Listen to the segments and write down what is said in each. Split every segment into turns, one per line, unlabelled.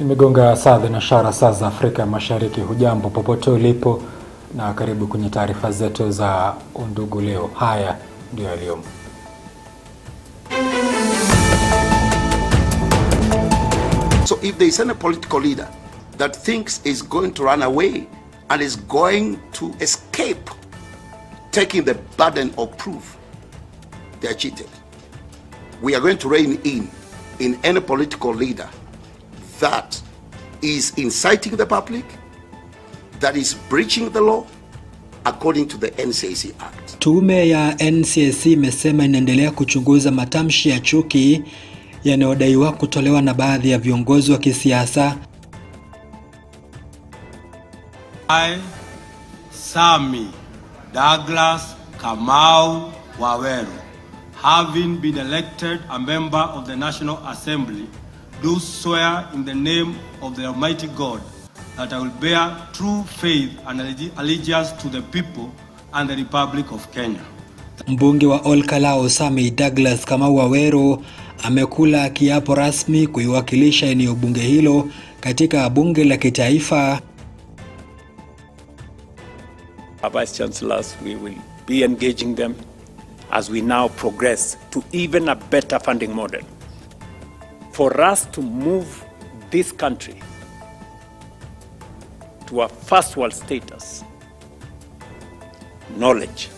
Imegonga saa thenashara saa za Afrika Mashariki. Hujambo popote ulipo na karibu kwenye taarifa zetu za Undugu leo. Haya ndio yaliyomo.
So if there is any political leader that thinks is going to run away and is going to escape taking the burden of proof, they are cheated. We are going to rein in any political leader that is inciting the public, that is breaching the law according to the NCAC Act.
Tume ya NCAC imesema inaendelea kuchunguza matamshi ya chuki yanayodaiwa kutolewa na baadhi ya viongozi wa kisiasa.
Sami Douglas Kamau Waweru, having been elected a member of the National Assembly, do swear in the name of the Almighty God that I will bear true faith and allegiance to the people and the Republic of Kenya.
Mbunge wa Olkalao Sami Douglas Kamau Waweru amekula kiapo rasmi kuiwakilisha eneo bunge hilo katika bunge la kitaifa.
Our Vice Chancellors, we will be engaging them as we now progress to even a better funding model for us to move this country to a first world status. Knowledge,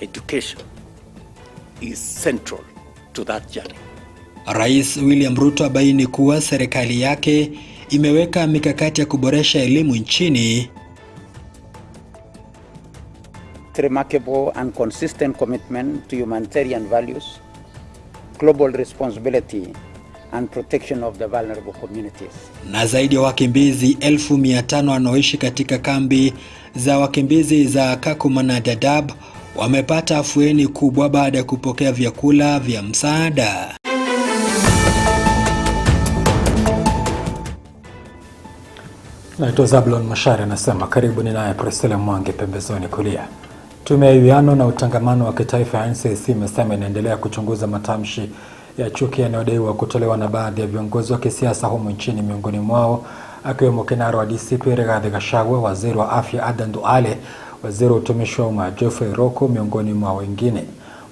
education is central to that journey.
Rais William Ruto abaini kuwa serikali yake imeweka mikakati ya kuboresha elimu nchini.
Remarkable and consistent commitment to humanitarian values, global responsibility and protection of the vulnerable communities.
Na zaidi ya wakimbizi 1500 wanaoishi katika kambi za wakimbizi za Kakuma na Dadaab wamepata afueni kubwa baada ya kupokea vyakula vya msaada.
Naitwa Zablon Macharia, anasema karibu ni naye Priscilla Mwangi pembezoni kulia. Tume ya Uwiano na Utangamano wa Kitaifa ya NCAC imesema inaendelea kuchunguza matamshi ya chuki yanayodaiwa kutolewa na baadhi ya viongozi wa kisiasa humu nchini, miongoni mwao akiwemo kinara wa DCP Rigathi Gachagua, waziri wa afya Aden Duale, waziri wa utumishi wa umma Geoffrey Ruku, miongoni mwa wengine.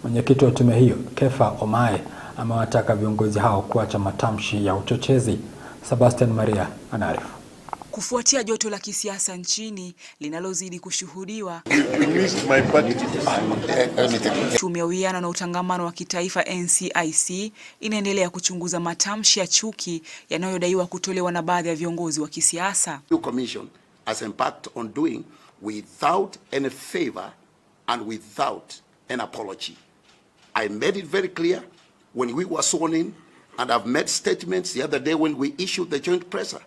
Mwenyekiti wa tume hiyo Kefa Omae amewataka viongozi hao kuacha matamshi ya uchochezi. Sebastian Maria anaarifu.
Kufuatia joto la kisiasa nchini linalozidi kushuhudiwa, Tume ya Uwiano na Utangamano wa Kitaifa NCIC inaendelea kuchunguza matamshi ya chuki yanayodaiwa kutolewa na baadhi ya viongozi wa kisiasa.
The commission has embarked on doing without any favor and without an apology. I made it very clear when we were sworn in, and I've made statements the other day when we issued the joint presser.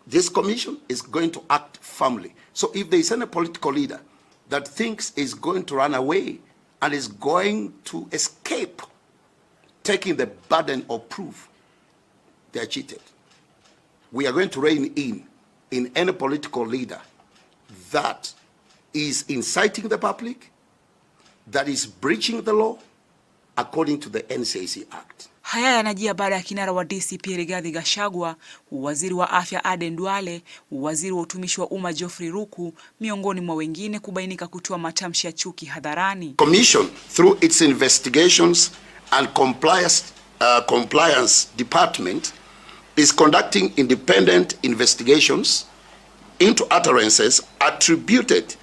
This commission is going to act firmly. So if there is any political leader that thinks is going to run away and is going to escape taking the burden of proof, they are cheated. We are going to rein in any political leader that is inciting the public, that is breaching the law according to the NCAC Act.
Haya yanajia baada ya kinara wa DCP Rigathi Gachagua, waziri wa afya Aden Duale, waziri wa utumishi wa umma Geoffrey Ruku, miongoni mwa wengine kubainika kutoa matamshi ya chuki hadharani.
Commission, through its investigations and compliance department, is conducting independent investigations into utterances attributed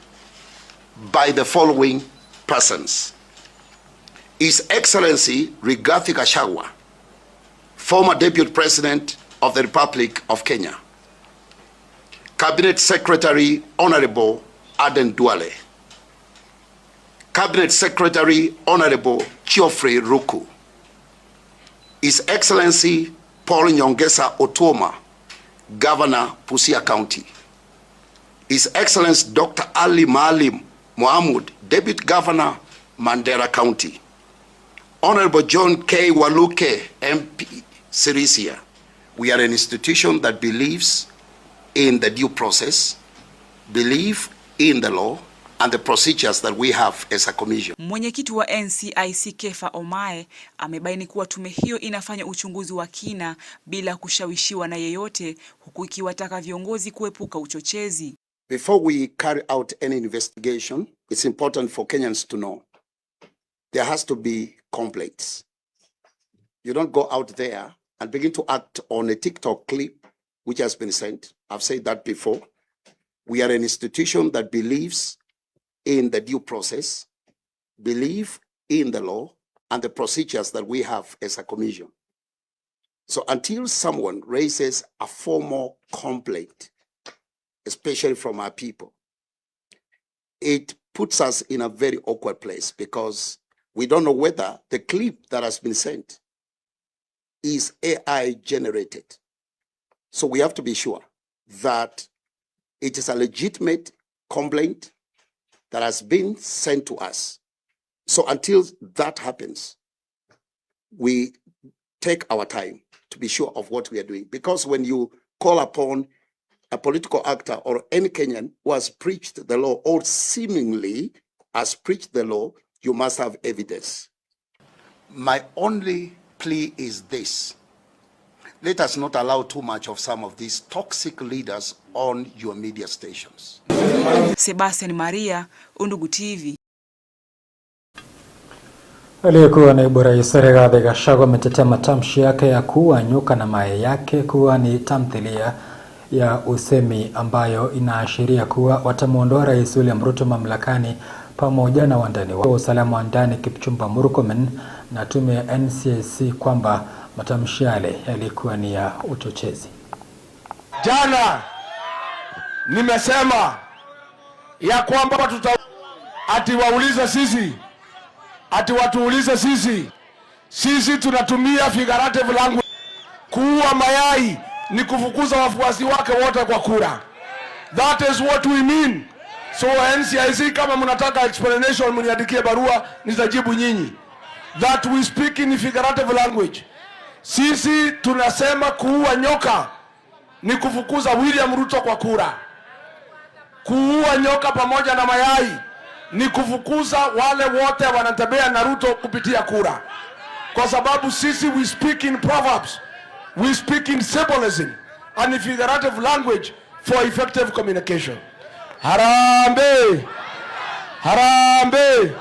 by the following persons: His Excellency Rigathi Gachagua, former Deputy President of the Republic of Kenya; Cabinet Secretary Honorable Aden Duale; Cabinet Secretary Honorable Geoffrey Ruku; His Excellency Paul Nyongesa Otuoma, Governor Busia County; His Excellency Dr. Ali Maalim Mohamud, Deputy Governor Mandera County; Honorable John K. Waluke, MP, Sirisia. We are an institution that believes in the due process, believe in the law, and the procedures that we have as a commission.
Mwenyekiti wa NCIC Kefa Omae amebaini kuwa tume hiyo inafanya uchunguzi wa kina bila kushawishiwa na yeyote, huku ikiwataka viongozi kuepuka uchochezi.
Before we carry out any investigation, it's important for Kenyans to know there has to be complaints. You don't go out there and begin to act on a TikTok clip which has been sent. I've said that before. We are an institution that believes in the due process, believe in the law and the procedures that we have as a commission. So until someone raises a formal complaint, especially from our people, it puts us in a very awkward place because we don't know whether the clip that has been sent is AI generated. So we have to be sure that it is a legitimate complaint that has been sent to us. So until that happens, we take our time to be sure of what we are doing. Because when you call upon a political actor or any Kenyan who has preached the law or seemingly has preached the law, you must have evidence. My only plea is this. Let us not allow too much of some of these toxic leaders on your media stations.
Zablon Macharia, Undugu TV.
Aliyekuwa naibu rais Rigathi Gachagua ametetea matamshi yake ya kuua nyoka na mayai yake kuwa ni tamthilia ya usemi ambayo inaashiria kuwa watamuondoa Rais William Ruto mamlakani pamoja na wandani wa usalama wa ndani Kipchumba Murkomen na tume ya NCIC kwamba matamshi yale yalikuwa ni ya uchochezi.
Jana nimesema ya kwamba watuulize sisi tunatumia figurative language. Kuua mayai ni kufukuza wafuasi wake wote kwa kura. That is what we mean. So NCIC, kama mnataka explanation mniandikie barua nitajibu nyinyi. That we speak in figurative language. Sisi tunasema kuua nyoka ni kufukuza William Ruto kwa kura. Kuua nyoka pamoja na mayai ni kufukuza wale wote wanatembea na Ruto kupitia kura. Kwa sababu sisi we speak in proverbs, we speak in symbolism and in figurative language for effective communication. Harambe! Harambe!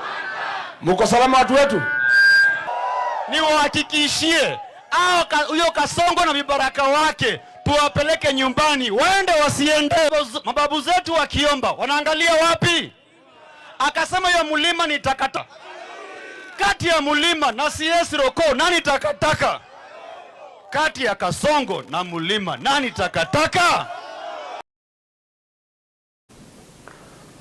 Muko salama watu wetu?
Niwahakikishie huyo Kasongo na mibaraka wake tuwapeleke nyumbani, waende wasiende. Mababu zetu wakiomba wanaangalia wapi? Akasema hiyo mlima ni takataka. Kati ya mlima na CS Roko nani takataka? Kati ya Kasongo na mlima nani takataka?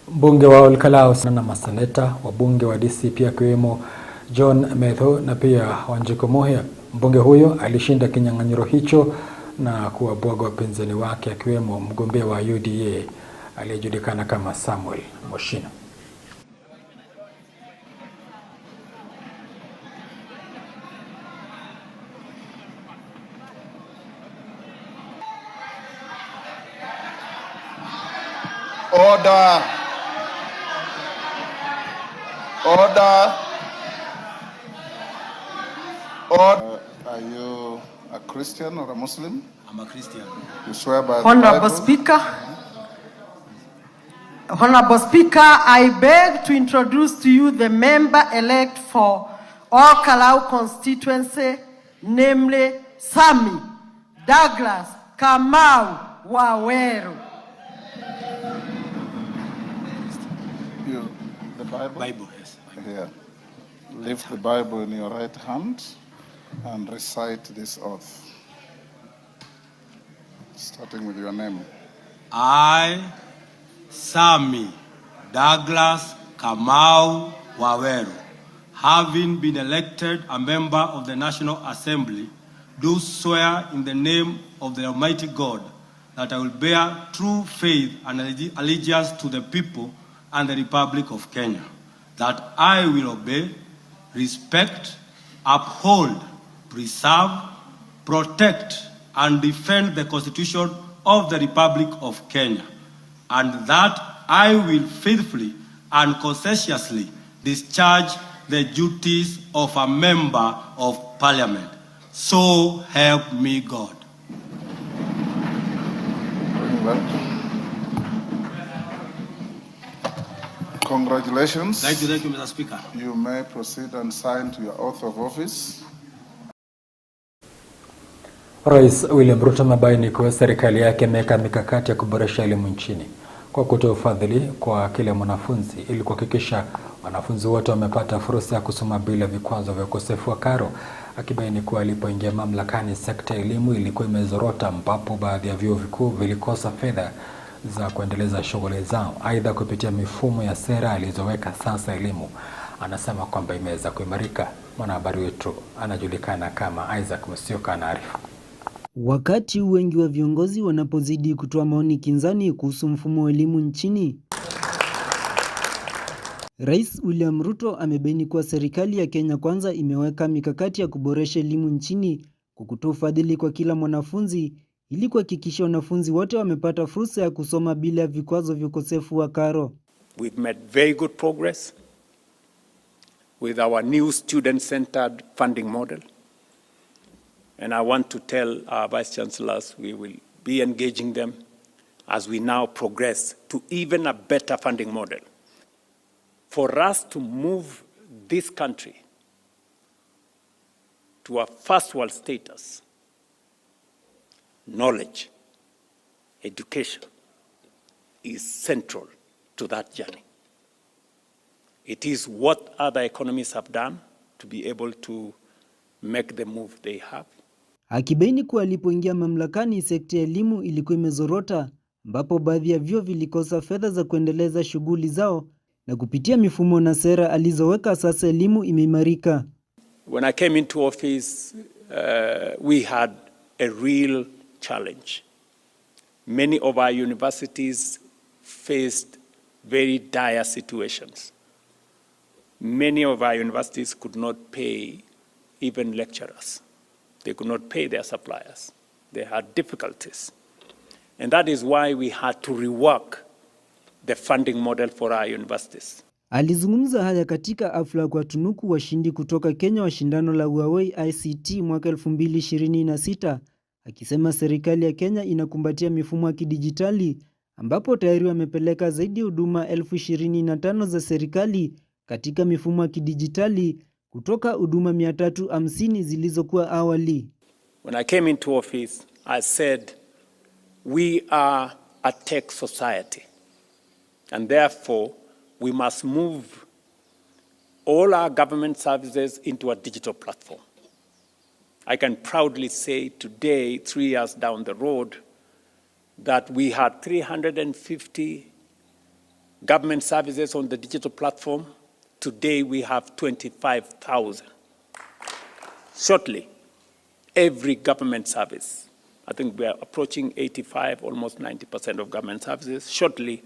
Mbunge wa Olkalau na maseneta wabunge wa DCP akiwemo John Metho na pia Wanjiku Mohia. Mbunge huyo alishinda kinyang'anyiro hicho na kuwabwaga wapinzani wake akiwemo mgombea wa UDA aliyejulikana kama Samuel Moshina.
Order. Order. Order. Are you a Christian or a Muslim?
I'm a Christian.
You swear by the
Honorable
Bible?
Speaker. Honorable Speaker, I beg to introduce to you the member-elect for Olkalau constituency, namely Sami Douglas Kamau Waweru.
The Bible?
Bible, yes.
Here. Lift the Bible in your right hand and recite this oath. Starting with your name.
I, Sami Douglas Kamau Waweru, having been elected a member of the National Assembly, do swear in the name of the Almighty God that I will bear true faith and allegiance to the people and the Republic of Kenya, that I will obey, respect, uphold, preserve, protect, and defend the Constitution of the Republic of Kenya, and that I will faithfully and conscientiously discharge the duties of a member of parliament. So help me God.
Very well. Congratulations.
Thank you, Mr. Speaker.
You may proceed and sign to your oath of office.
Rais William Ruto amebaini kuwa serikali yake imeweka mikakati ya kuboresha elimu nchini kwa kutoa ufadhili kwa kila mwanafunzi ili kuhakikisha wanafunzi wote wamepata fursa ya kusoma bila vikwazo vya ukosefu wa karo. Akibaini kuwa alipoingia mamlakani sekta ya elimu ilikuwa imezorota, ambapo baadhi ya vyuo vikuu vilikosa fedha za kuendeleza shughuli zao. Aidha, kupitia mifumo ya sera alizoweka, sasa elimu anasema kwamba imeweza kuimarika. Mwanahabari wetu anajulikana kama Isaac Musioka anaarifu.
Wakati wengi wa viongozi wanapozidi kutoa maoni kinzani kuhusu mfumo wa elimu nchini, Rais William Ruto amebaini kuwa serikali ya Kenya Kwanza imeweka mikakati ya kuboresha elimu nchini kwa kutoa ufadhili kwa kila mwanafunzi ili kuhakikisha wanafunzi wote wamepata fursa ya kusoma bila vikwazo vya ukosefu wa karo.
We've made very good progress with our new student-centered funding model. And I want to tell our Vice Chancellors we will be engaging them as we now progress to even a better funding model. For us to move this country to a first world status, knowledge, education is central to that journey. It is what other economies have done to be able to make the move they have.
Akibaini kuwa alipoingia mamlakani sekta ya elimu ilikuwa imezorota, ambapo baadhi ya vyuo vilikosa fedha za kuendeleza shughuli zao, na kupitia mifumo na sera alizoweka sasa elimu imeimarika.
When I came into office, we had a real challenge. Many of our universities faced very dire situations. Many of our universities could not pay even lecturers. They could not pay their suppliers. They had difficulties. And that is why we had to rework the funding model for our universities.
Alizungumza haya katika hafla kwa tunuku washindi kutoka Kenya wa shindano la Huawei ICT mwaka 2026, akisema serikali ya Kenya inakumbatia mifumo ya kidijitali, ambapo tayari wamepeleka zaidi huduma 25,000 za serikali katika mifumo ya kidijitali kutoka huduma 350 zilizokuwa awali.
When I came into office, I said we are a tech society, and therefore we must move all our government services into a digital platform. I can proudly say today, 3 years down the road, that we had 350 government services on the digital platform. Today we have 25,000. Shortly, every government service, I think we are approaching 85, almost 90% of government services. Shortly,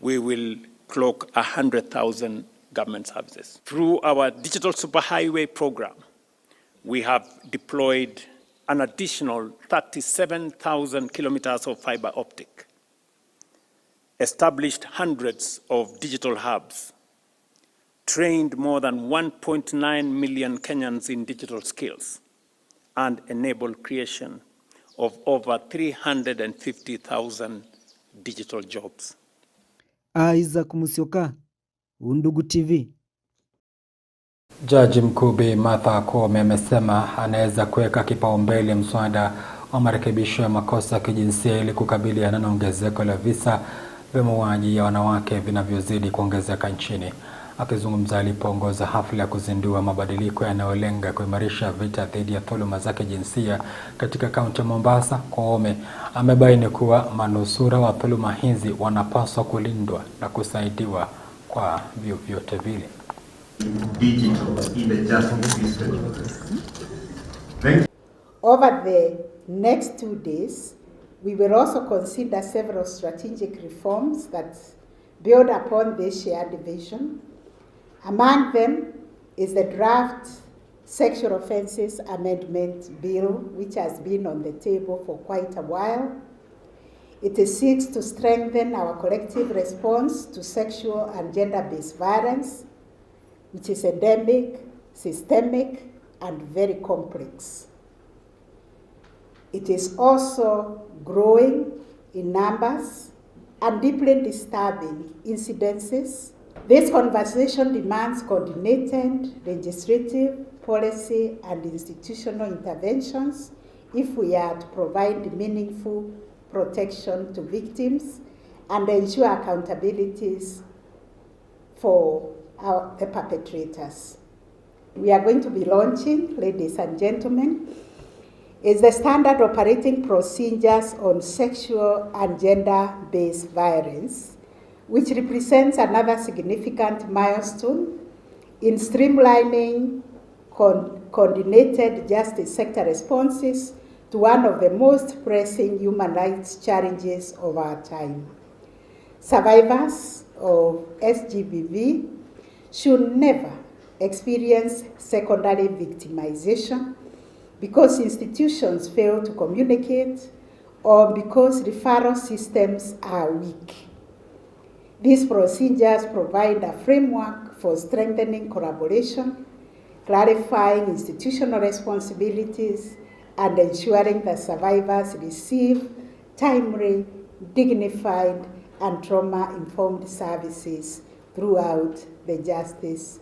we will clock 100,000 government services. Through our digital superhighway program, we have deployed an additional 37,000 kilometers of fiber optic, established hundreds of digital hubs, trained more than 1.9 million Kenyans in digital skills, and enabled creation of over 350,000 digital jobs.
Isaac Musioka, Undugu TV.
Jaji Mkuu Bi Martha Koome amesema anaweza kuweka kipaumbele mswada wa marekebisho ya makosa ya kijinsia ili kukabiliana na ongezeko la visa vya mauaji ya wanawake vinavyozidi kuongezeka nchini. Akizungumza alipoongoza hafla ya kuzindua mabadiliko yanayolenga kuimarisha vita dhidi ya dhuluma za kijinsia katika kaunti ya Mombasa, Koome amebaini kuwa manusura wa dhuluma hizi wanapaswa kulindwa na kusaidiwa kwa vyovyote vile.
Over the next 2 days, we will also consider several strategic reforms that build upon this shared vision. Among them is the draft Sexual Offences Amendment Bill, which has been on the table for quite a while. It seeks to strengthen our collective response to sexual and gender-based violence, which is endemic, systemic, and very complex. It is also growing in numbers and deeply disturbing incidences. This conversation demands coordinated legislative, policy, and institutional interventions if we are to provide meaningful protection to victims and ensure accountabilities for the perpetrators. We are going to be launching, ladies and gentlemen, is the standard operating procedures on sexual and gender-based violence, which represents another significant milestone in streamlining coordinated justice sector responses to one of the most pressing human rights challenges of our time. Survivors of SGBV should never experience secondary victimization because institutions fail to communicate or because referral systems are weak. These procedures provide a framework for strengthening collaboration, clarifying institutional responsibilities, and ensuring that survivors receive timely, dignified, and trauma-informed services throughout the justice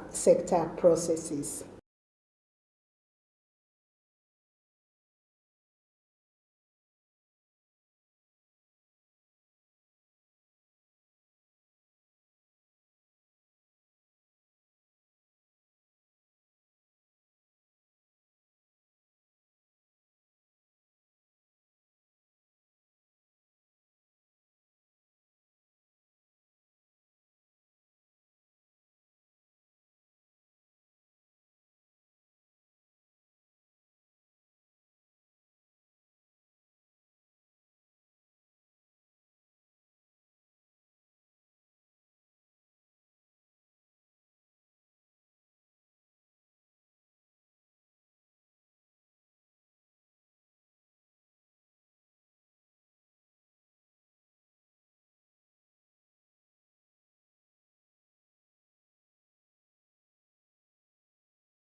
sector processes.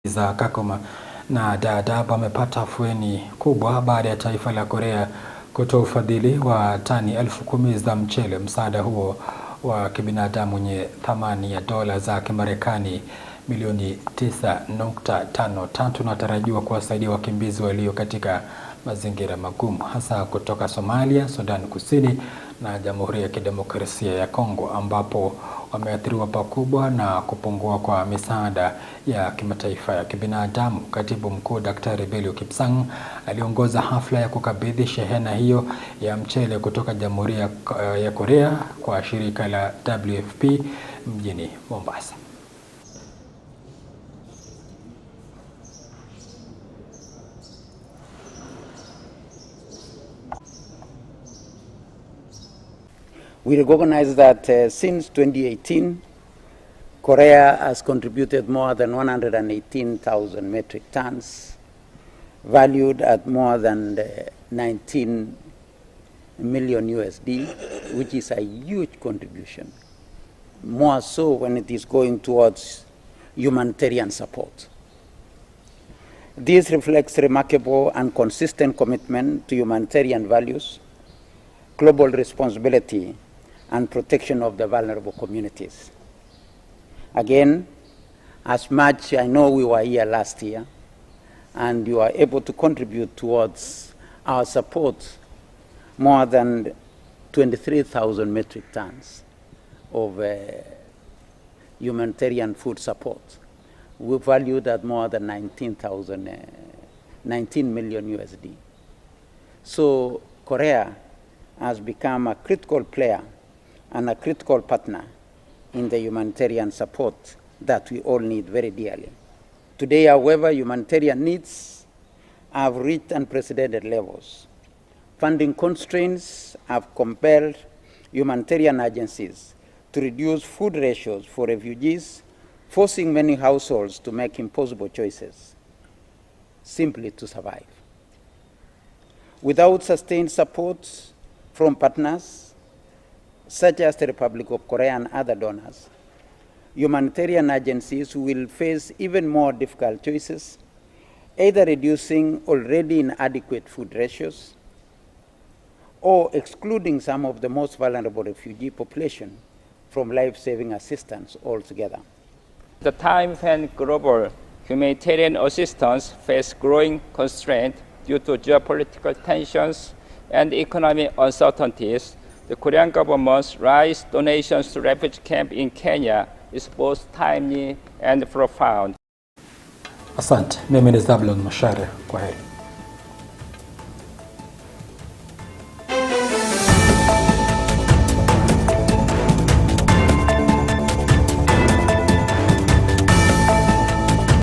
za Kakuma na Dadaab wamepata afueni kubwa baada ya taifa la Korea kutoa ufadhili wa tani 10,000 za mchele. Msaada huo wa kibinadamu wenye thamani ya dola za Kimarekani milioni 9.53 unatarajiwa kuwasaidia wakimbizi walio katika mazingira magumu, hasa kutoka Somalia, Sudan Kusini na Jamhuri ya Kidemokrasia ya Kongo, ambapo wameathiriwa pakubwa na kupungua kwa misaada ya kimataifa ya kibinadamu. Katibu Mkuu Daktari Belio Kipsang aliongoza hafla ya kukabidhi shehena hiyo ya mchele kutoka Jamhuri ya Korea kwa shirika la WFP mjini Mombasa.
We recognize that since 2018, Korea has contributed more than 118,000 metric tons, valued at more than 19 million USD, which is a huge contribution, more so when it is going towards humanitarian support. This reflects remarkable and consistent commitment to humanitarian values, global responsibility, and protection of the vulnerable communities. Again, as much, I know we were here last year, and you are able to contribute towards our support more than 23,000 metric tons of humanitarian food support. We valued at more than 19 million USD. So Korea has become a critical player and a critical partner in the humanitarian support that we all need very dearly. Today, however, humanitarian needs have reached unprecedented levels. Funding constraints have compelled humanitarian agencies to reduce food ratios for refugees, forcing many households to make impossible choices simply to survive. Without sustained support, from partners such as the Republic of Korea and other donors, humanitarian agencies will face even more difficult choices, either reducing already inadequate food ratios or excluding some of the most vulnerable refugee population from life-saving assistance altogether.
The time when global humanitarian assistance faces growing constraint due to geopolitical tensions and economic uncertainties, the Korean government's raised donations to refugee camp in Kenya is both timely and profound.
Asante, mimi ni Zablon Macharia, kwa heri.